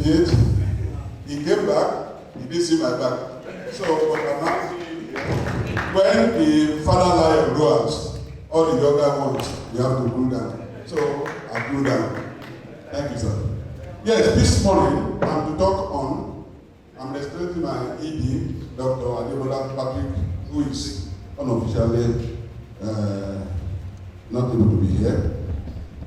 1988. He came back, he didn't see my back. So, when the father lion roars, all the younger ones, we have to cool down. So, I cool down. Thank you, sir. Yes, this morning, I'm to talk on, I'm representing my ED, Dr. Adebola Patrick, who is unofficially not able to be here,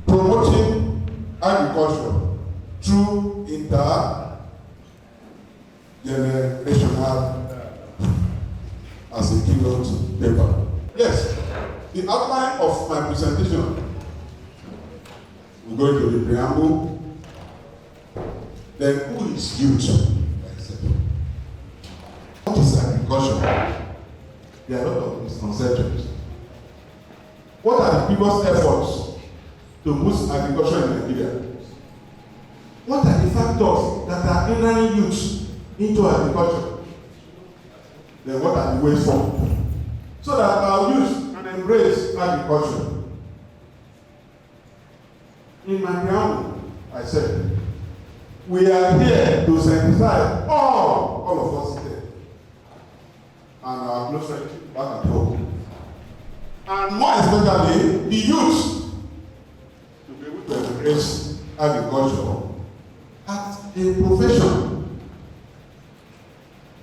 promoting agriculture through intergenerational as a keynote paper. Yes, the outline of my presentation will go into the preamble. Then who is youth? What is agriculture? There are a lot of misconceptions. What are the previous efforts to boost agriculture in Nigeria? What are the factors that are hindering youth into agriculture? Then what are the ways forward? So that our youth can embrace agriculture. In my preamble, I said, we are here to synthesize all of us here and our close friends back at home. And more especially, the youth to be able to embrace agriculture as a profession.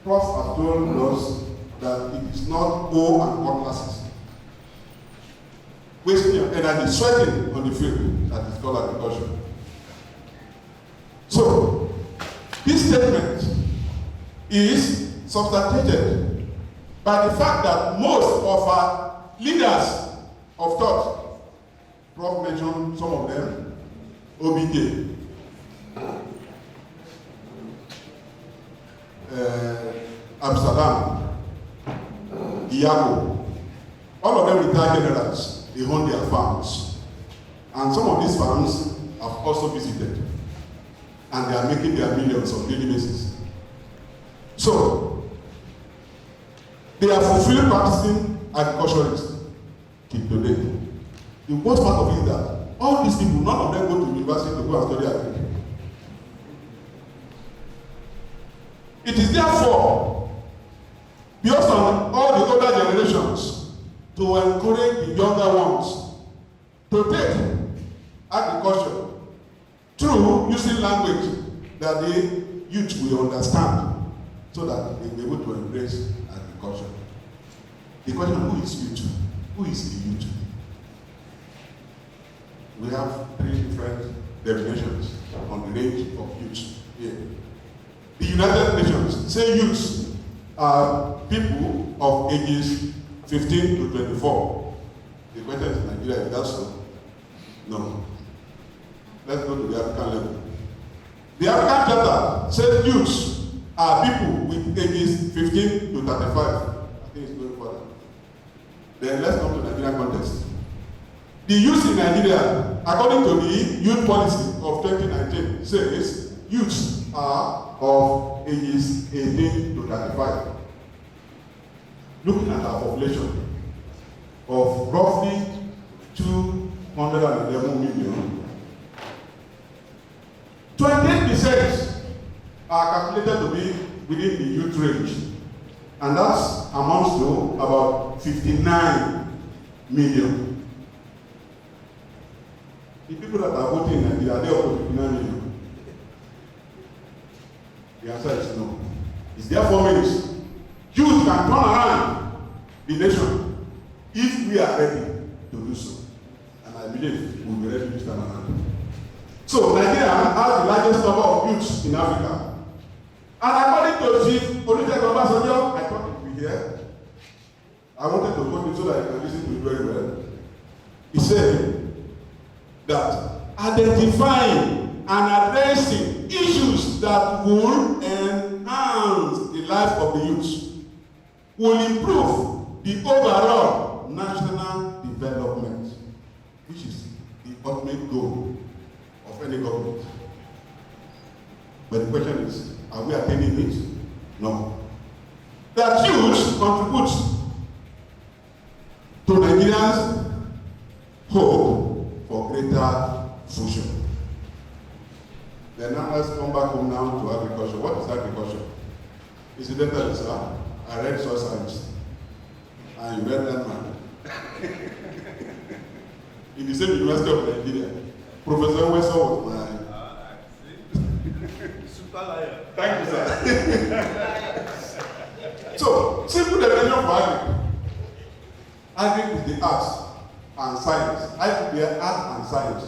Prof has told us that it is not hoe and cutlasses. Wasting your energy, sweating on the field, that is called agriculture. So, this statement is substantiated by the fact that most of our leaders of thought, Prof mentioned some of them, OBJ, Amsterdam, Iago, all of them retired generals, they own their farms. And some of these farms have also visited. And they are making their millions on daily basis. So, they are fulfilling practicing agriculturists till today. The worst part of it is that all these people, none of them go to university to go and study agriculture. It is therefore based on all the older generations to encourage the younger ones to take agriculture through using language that the youth will understand so that they will be able to embrace agriculture. The question, who is youth? Who is the youth? We have three different definitions on the range of youth here. The United Nations say youths are people of ages 15 to 24. The question is in Nigeria, is that so? No. Let's go to the African level. The African Charter says youths are people with ages 15 to 35. I think it's going further. Then let's come to Nigerian context. The youth in Nigeria, according to the youth policy of 2019, says youths are of ages 18 to 35. Looking at our population of roughly 211 million, 28% are calculated to be within the youth range, and that amounts to about 59 million. The people that are voting in Nigeria, are they up to 59 million? The answer is no. It therefore means youth can turn around the nation if we are ready to do so. And I believe we'll be ready this time around. So Nigeria has the largest number of youths in Africa. And according to Chief Olusegun Obasanjo, I thought it would be here. I wanted to quote it so that you can listen to it very well. He said that identifying and addressing issues that will enhance the life of the youth will improve the overall national development, which is the ultimate goal of any government. But the question is, are we attaining it? No. That youth contribute to Nigerians' hope for greater fusion. Then now let's come back home now to agriculture. What is agriculture? Incidentally, sir, I read soil science. And you read that man. In the same University of Nigeria, Professor Weso was my... Super liar. Thank you, sir. So, simple definition of agri. Agri is the arts and science. I prepare art and science,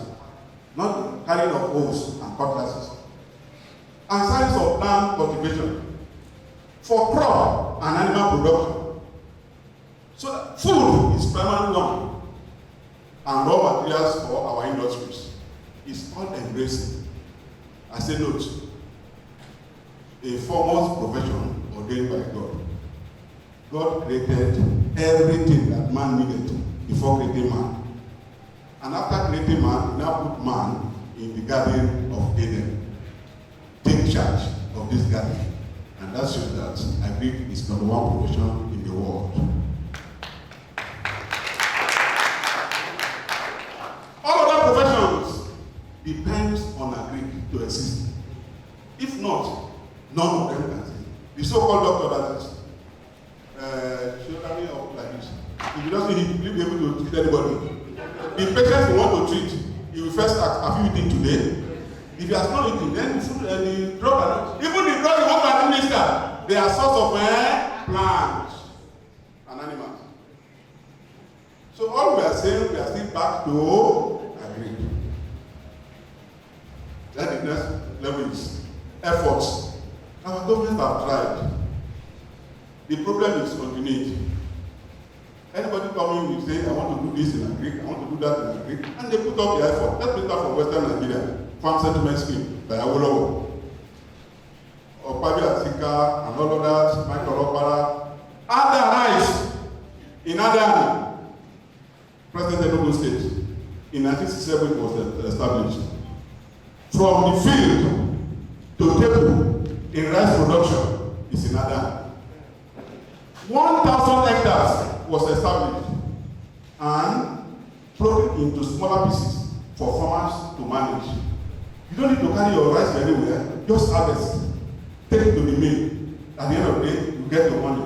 not the carrying of hoes and cutlasses. And science of land cultivation for crop and animal production. So that food is primary one, and raw materials for our industries is all embracing. I say note, a foremost profession ordained by God. God created everything that man needed before creating man. And after creating man, he now put man in the Garden of Eden. Take charge of this garden. And that shows that I believe it's number one profession in the world. All other professions depends on agri to exist. If not, none of them can exist. The so-called doctor that is shouldering up like this. If you don't see him, you'll be able to treat anybody. The patient you want to treat, he will first ask, have you eaten today? If he has not eaten, then the food and the drug, even the drug you want to administer, they are source of plants and animals. So all we are saying, we are still back to agri. Then the next level is efforts. Our governments have tried. The problem is continuity. Anybody coming will say, I want to do this in agri, I want to do that in agri, and they put up the effort. Let's put up for Western Nigeria, Farm Settlement Scheme by Awolowo. Opabi Atika and all of that, Michael Okpara, and the rise in Adani, President Enugu State, in 1967 it was established. From the field to table in rice production is in Adani. 1,000 hectares was established and broken into smaller pieces for farmers to manage. You don't need to carry your rice anywhere, just harvest, take it to the mill. At the end of the day, you get your money.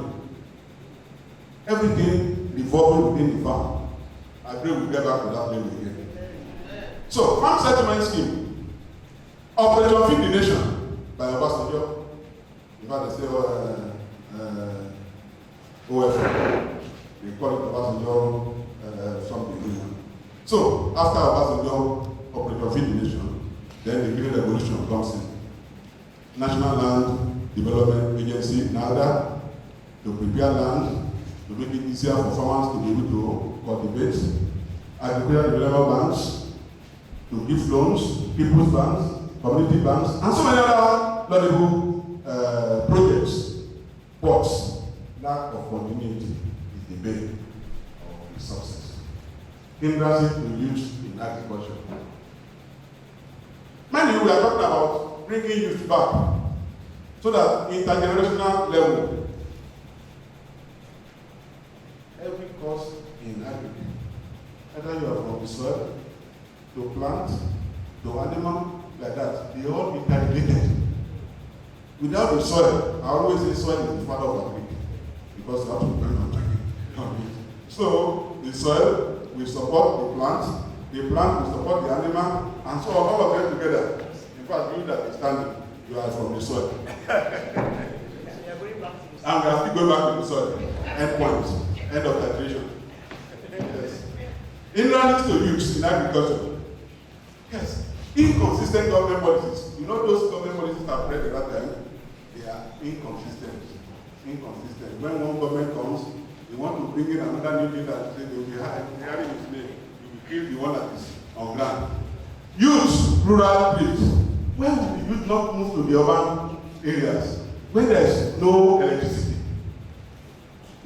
Everything revolving within the farm. I pray we'll get back to that name again. So, Farm Settlement Scheme, Operation Feed the Nation by Obasanjo. In fact, they say EoF. They call it Obasanjo something. So, after Obasanjo, Operation Feed the Nation, then the Green Revolution comes in. National Land Development Agency, NADA, to prepare land, to make it easier for farmers to be able to cultivate. Agricultural development banks, to give loans, people's banks, community banks, and so many other laudable projects. But lack of continuity is the bane of the success. Hindrances to youth in agriculture. Many we are talking about bringing youth back so that intergenerational level, every course in agriculture, either you are from the soil to plant to animal, like that, they all interrelated. Without the soil, I always say soil is the father of agriculture because you have to depend on it. So the soil will support the plant will support the animal, and so all of them together. In fact, you that is standing, you are from the soil. And we are still going back to the soil. End point. End of titration. Yes. Hindrances to use in agriculture. Yes. Inconsistent government policies. You know those government policies I've read at that time? They are inconsistent. Inconsistent. When one government comes, they want to bring in another new leader and say they will be hiring his name. You will kill the one that is on ground. Youth, rural place. When will the youth not move to the urban areas? When there is no electricity,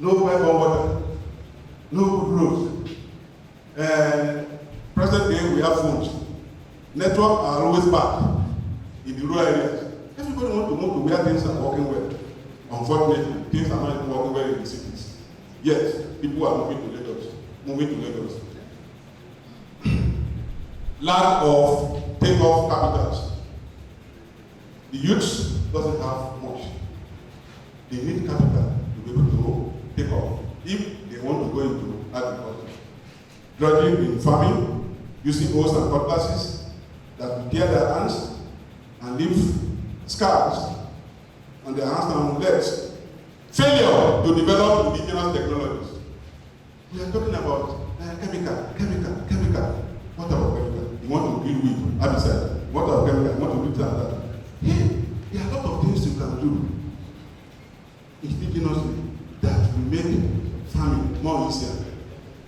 no pipe water, no good roads. Present day we have phones. Network are always bad in the rural areas. Everybody wants to move to where things are working well. Unfortunately, things are not working well in the cities. Yet, people are moving to Lagos. Lack of take-off capitals. The youth doesn't have much. They need capital to be able to take off if they want to go into agriculture. Drudging in farming, using hoes and cutlasses that will tear their hands and leave scars on their hands and legs. Failure to develop indigenous technologies. We are talking about chemical. What about chemical? You want to deal with herbicide. What about chemical? You want to do that. Hey, there are a lot of things you can do indigenously that will make farming more easier.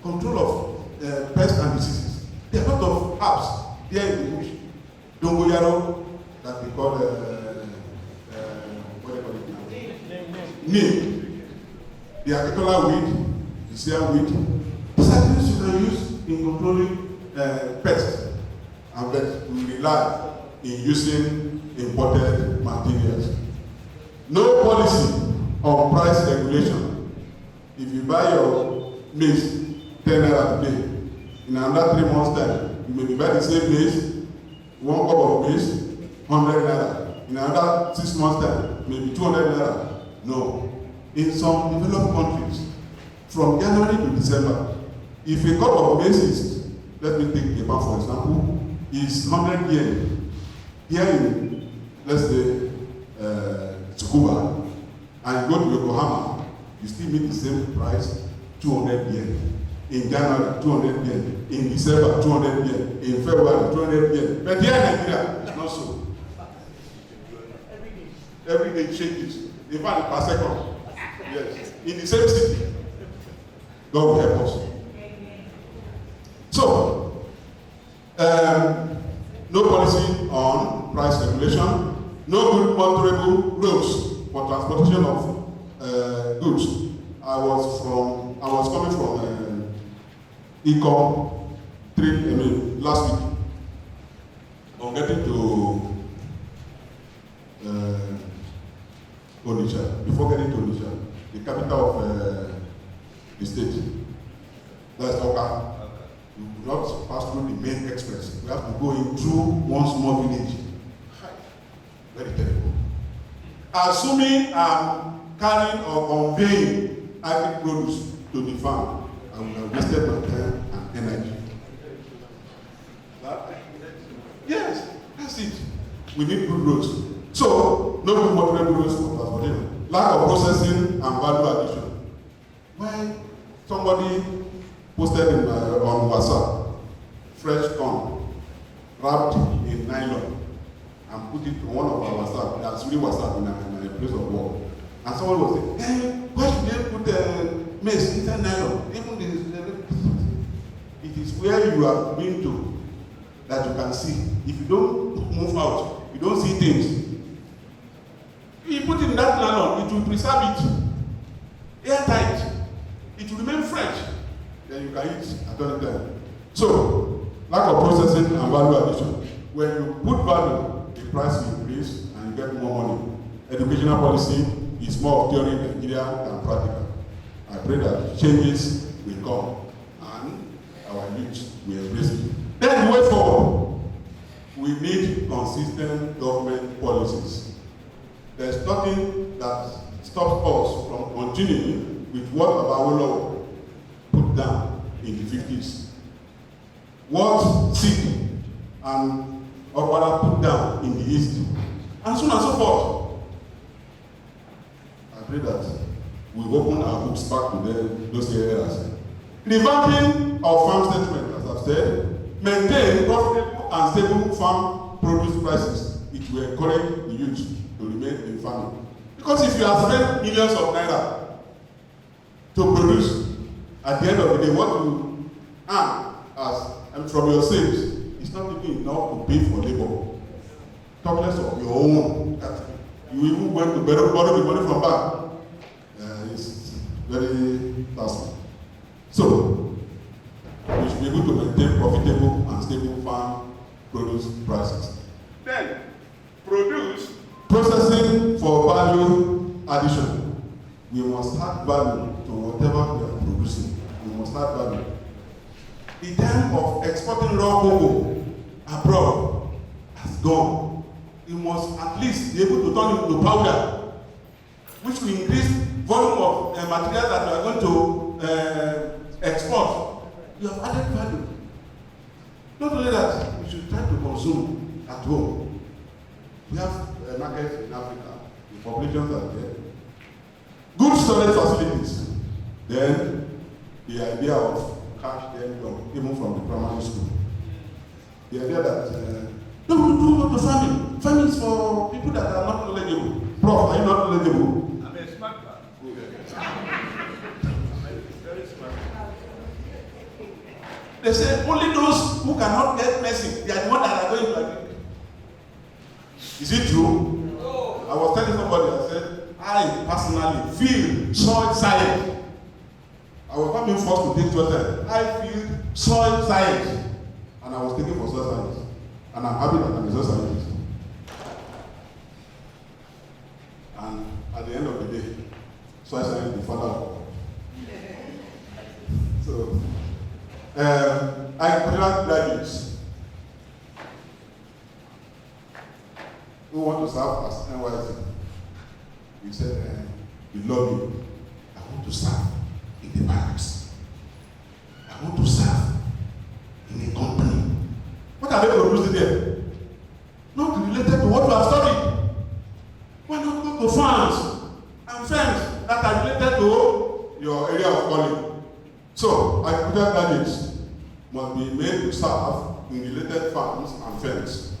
Control of pests and diseases. There are a lot of herbs there in the bush. Dongoyaro, that we call what do you call it now? Neem. The agricultural weed, the sea weed. These are things you can use in controlling pests, and that we rely in using imported materials. No policy on price regulation. If you buy your maize 10 naira today, in another 3 months' time, you may be buying the same maize, 1 cup of maize, 100 naira. In another 6 months' time, maybe 200 naira. No. In some developed countries, from January to December, if a cup of maize is, let me take Japan for example, is 100 yen. Here in, let's say, Tsukuba, and you go to Yokohama, you still meet the same price, 200 yen. In January, 200 yen. In December, 200 yen. In February, 200 yen. But here in Nigeria, it's not so. Every day changes. In fact, per second. Yes. In the same city. God will help us. So, no policy on price regulation, no good monitorable rules for transportation of goods. I was coming from EoF trip, last week. On getting to Onitsha, before getting to Onitsha, the capital of the state, that's Oka. You will not pass through the main express. We have to go in through one small village. Very terrible. Assuming I'm carrying or conveying agri produce to the farm, I will have wasted my time and energy. Yes, that's it. We need good roads. So, no good motorable roads for transportation. Lack of processing and value addition. Why somebody posted on WhatsApp, fresh corn, wrapped in nylon, and put it on one of our WhatsApp. That's really WhatsApp in my place of work. And someone was saying, hey, why should they put maize inside nylon? Even it is where you have been to that you can see. If you don't move out, you don't see things. If you put it in that nylon, it will preserve it airtight. It will remain fresh. Then you can eat at any time. So, lack of processing and value addition. When you put value, the price will increase and you get more money. Educational policy is more of theory in Nigeria than practical. I pray that changes will come and our youth will embrace it. Then the way forward, we need consistent government policies. There's nothing that stops us from continuing with what Babawolowo put down in the 50s. What Sikh and Okwara put down in the East, and so on and so forth. I pray that we open our books back to those areas. Revamping of farm settlement, as I've said, maintain profitable and stable farm produce prices. It will encourage the youth to remain in farming. Because if you have spent millions of naira to produce, at the end of the day, what you earn from your sales is not even enough to pay for labor. Talk less of your own. You even went to borrow the money from bank. It's very tough. So, we should be able to maintain profitable and stable farm produce prices. Then, processing for value addition. We must add value to whatever we are producing. We must add value. The time of exporting raw cocoa abroad has gone. you must at least be able to turn it into powder, which will increase volume of material that you are going to export. You have added value. Not only that, you should try to consume at home. We have markets in Africa, the populations are there. Good storage facilities. Then the idea of cash them job, even from the primary school. The idea that don't do the farming. Farming is for people that are not knowledgeable. Prof, are you not knowledgeable? I'm a smart man. Very smart. They say only those who cannot get medicine, they are the ones that are going to agree. Is it true? No. I was telling somebody, I said, I personally feel soil science. I was not being forced to take soil. I feel soil science. And I was taking for soil science. And I'm happy that I'm a soil scientist. And at the end of the day, soil science is the father of God. So, I encourage graduates who want to serve as NYC. We said, we love you. I want to serve in the barracks. I want to serve in a company. What are they producing there? Not related to what you have studied. Why not go to farms and firms that are related to your area of calling? So, agricultural graduates must be made to serve in related farms and firms,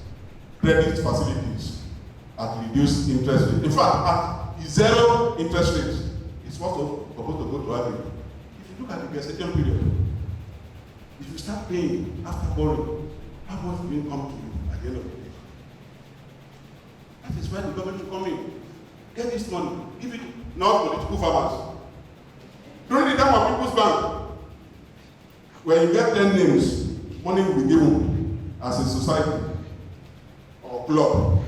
credit facilities at reduced interest rate. In fact, at zero interest rate, it's supposed to go to agri. If you look at the gestation period, if you start paying after borrowing, how much will it come to you at the end of the day? That is why the government should come in. Get this money, give it not political farmers. During the time of People's Bank, when you get 10 names, money will be given as a society or club.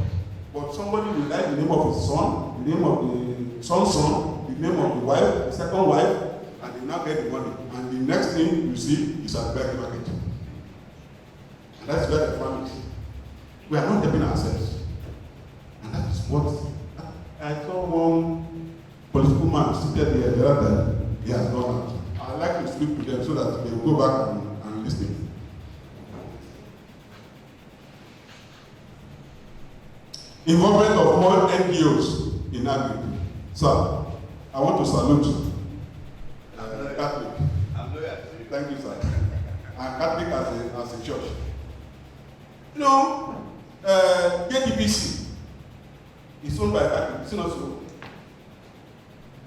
But somebody will write the name of his son, the name of the son's son, the name of the wife, the second wife, and they now get the money. And the next thing you see is at the black market. And that's where the family is. We are not helping ourselves. And that is what I saw one political man seated here the other time. He has gone out. I'd like to speak to them so that they will go back and listen. Involvement of more NGOs in agri. Sir, I want to salute Catholic. Thank you, sir. And Catholic as a church. You know, KDPC is owned by Catholic. It's not so.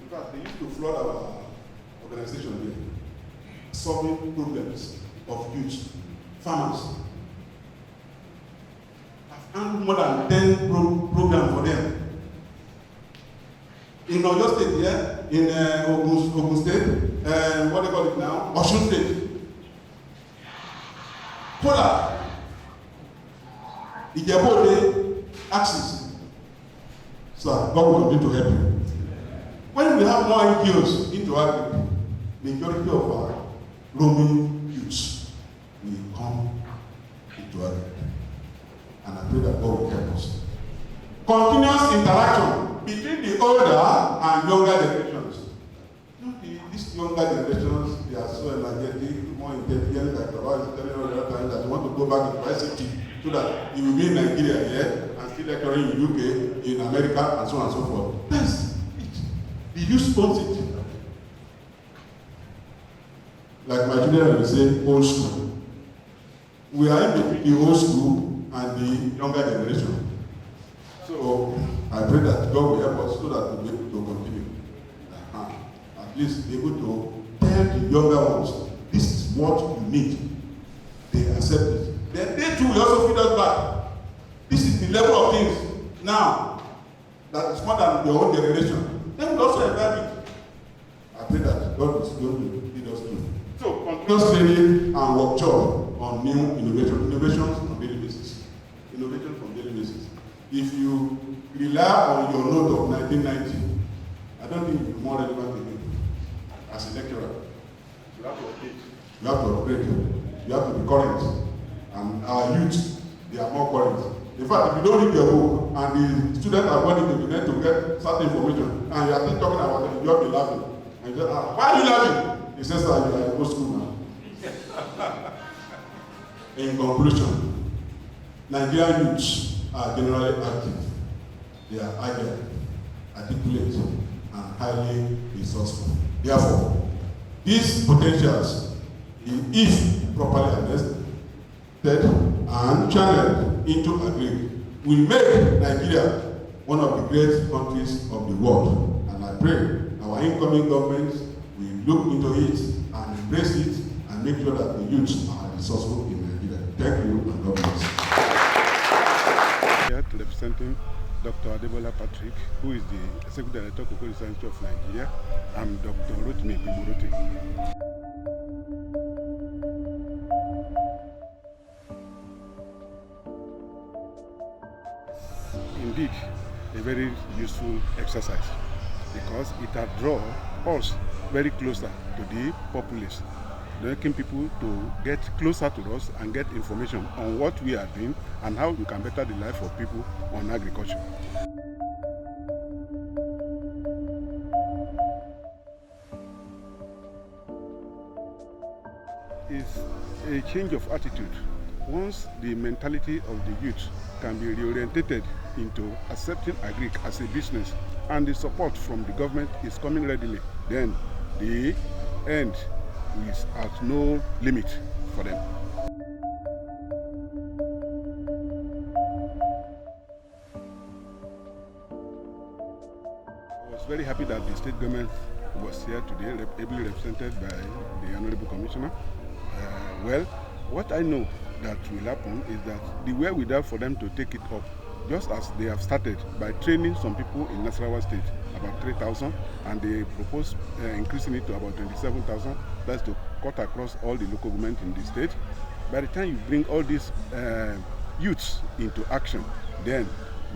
In fact, they used to flood our organization here, solving problems of youth, farmers. I've handled more than 10 programs for them. In Oyo State here, in Ogun State, what do they call it now? Osun State. Kola, Ijebode, Axis. So God will continue to help you. When we have more NGOs into agri, majority of our roaming youths will come into agri. And I pray that God will help us. Continuous interaction between the older and younger generations. You know, these younger generations, they are so energetic, more intelligent, like the Lord is telling us the other time that you want to go back to ICT so that you will be in Nigeria here and still lecturing in UK, in America, and so on and so forth. That's it. The youth owns it. Like my children will say, old school. We are in between the old school and the younger generation. So I pray that God will help us so that we'll be able to continue. At least be able to tell the younger ones, this is what you need. They accept it. Then they too will also feed us back. This is the level of things now that is more than the old generation. Then we'll also invite it. I pray that God is going to lead us through. So continuous training and workshop on new innovations on daily basis. Innovation from daily basis. If you rely on your note of 1990, I don't think you'll be more relevant again. As a lecturer, you have to update, you have to upgrade, you have to be current. And our youth, they are more current. In fact, if you don't read your book and the students are going into the net to get certain information and you are still talking about it, you have to be laughing. And you say, why are you laughing? He says, you are in old school now. In conclusion, Nigerian youths are generally active. They are agile, articulate, and highly resourceful. Therefore, these potentials, if properly harnessed and channeled into agri, will make Nigeria one of the great countries of the world. And I pray our incoming governments will look into it and embrace it and make sure that the youths are resourceful in Nigeria. Thank you and God bless. Here representing Dr. Adebola Patrick, who is the Executive Director of Cocoa Research of Nigeria. I'm Dr. Rotimi Ipinmiroti. Indeed, a very useful exercise because it has drawn us very closer to the populace, making people to get closer to us and get information on what we are doing and how we can better the life of people on agriculture. It's a change of attitude. Once the mentality of the youth can be reorientated into accepting agric as a business and the support from the government is coming readily, then the end is at no limit for them. I was very happy that the state government was here today, ably represented by the Honorable Commissioner. Well, what I know that will happen is that the wherewithal for them to take it up, just as they have started by training some people in Nasarawa State, about 3,000, and they propose increasing it to about 27,000. That's to cut across all the local government in the state. By the time you bring all these youths into action, then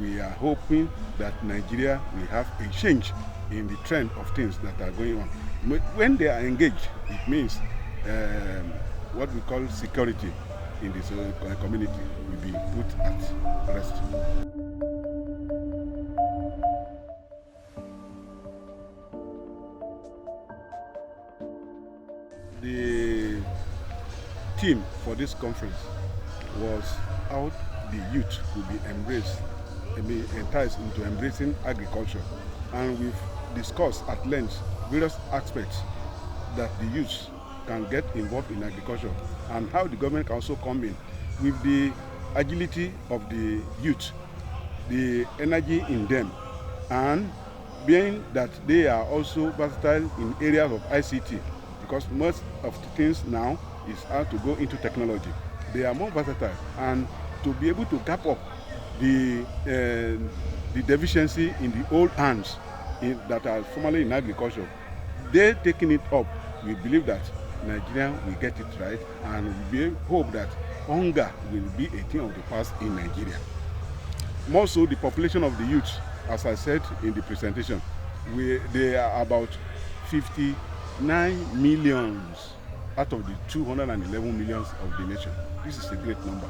we are hoping that Nigeria will have a change in the trend of things that are going on. When they are engaged, it means what we call security in this community will be put at rest. The theme for this conference was how the youth could be embraced and be enticed into embracing agriculture. And we've discussed at length various aspects that the youth can get involved in agriculture and how the government can also come in with the agility of the youth, the energy in them, and being that they are also versatile in areas of ICT, because most of the things now is how to go into technology. They are more versatile, and to be able to gap up the deficiency in the old hands that are formerly in agriculture, they taking it up. We believe that Nigeria will get it right, and we hope that hunger will be a thing of the past in Nigeria. More so, the population of the youth, as I said in the presentation, they are about 59 millions out of the 211 millions of the nation. This is a great number.